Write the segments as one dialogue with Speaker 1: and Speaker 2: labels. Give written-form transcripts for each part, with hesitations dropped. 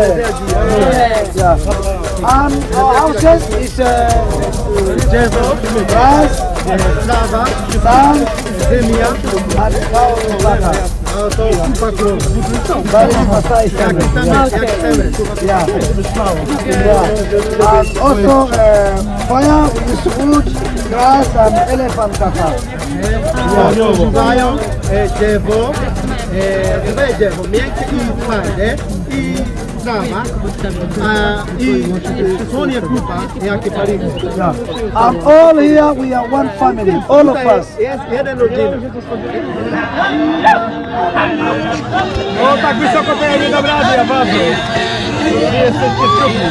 Speaker 1: Yeah. And our houses is Tsavo, rice,
Speaker 2: Tsavo,
Speaker 1: sand,
Speaker 2: ziemia,
Speaker 1: and polakwtropikach.
Speaker 2: a to
Speaker 1: That is Masai family. Yeah. Yeah. And also fire, we use wood, grass, and elephant caca.
Speaker 2: używają drzewo, złe drzewo, miękkie i twarde, i trawa, i słonie kupa, jakie paliwo.
Speaker 1: Yeah. And all here we are one family, all of us.
Speaker 2: Jest jeden rodzina. O, tak wysoko to ja nie dam rady, ja bardzo. Nie jesteście szczupli.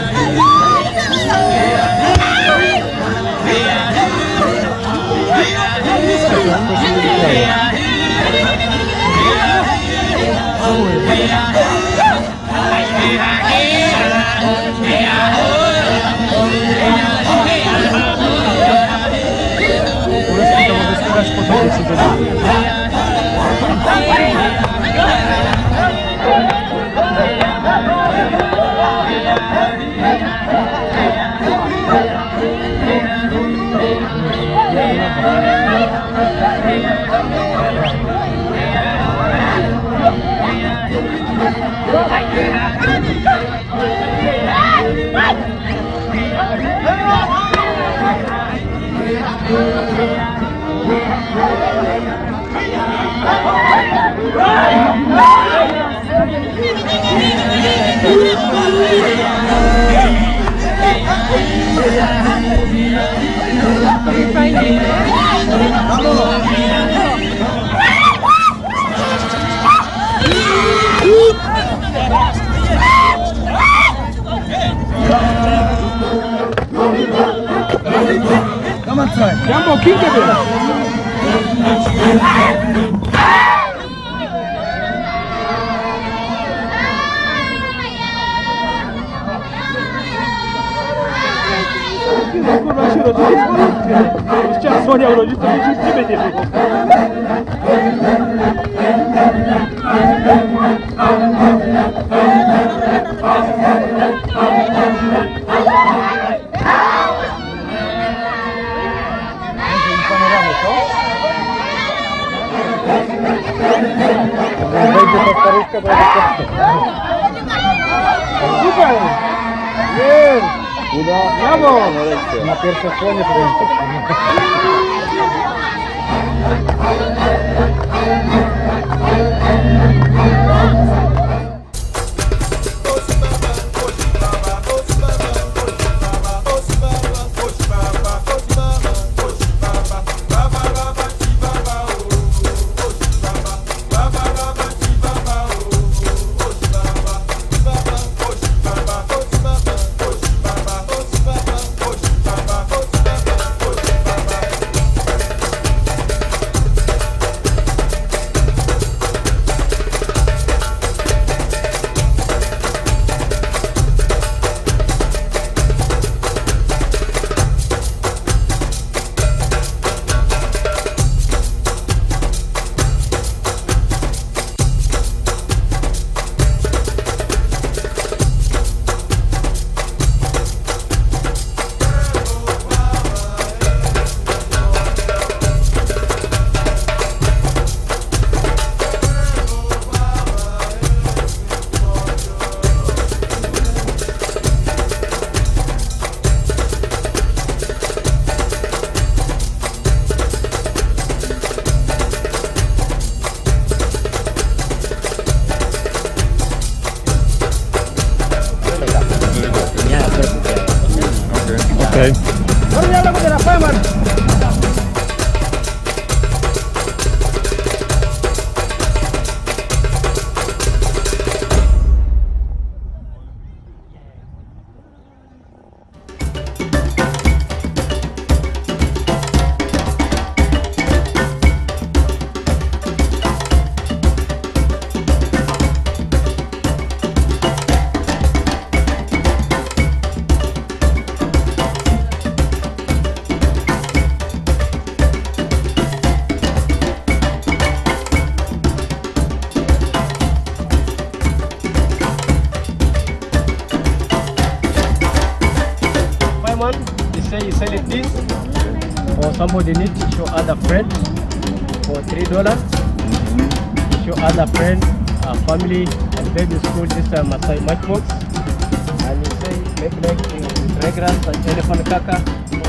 Speaker 1: Come on, try.
Speaker 2: Jambo, keep it. Kurwa się rodzi, chciałem słoniał rodzic, to nic z ciebie nie było. Wejdzie ta starówka, to jest super! Jest! Brawo! Na pierwsze słonie to będzie.
Speaker 3: Okay.
Speaker 4: somebody needs to show other friends for $3. Show other friends, family, and baby school. This is Masai matchbox. And you say, make like fragrance and telephone kaka.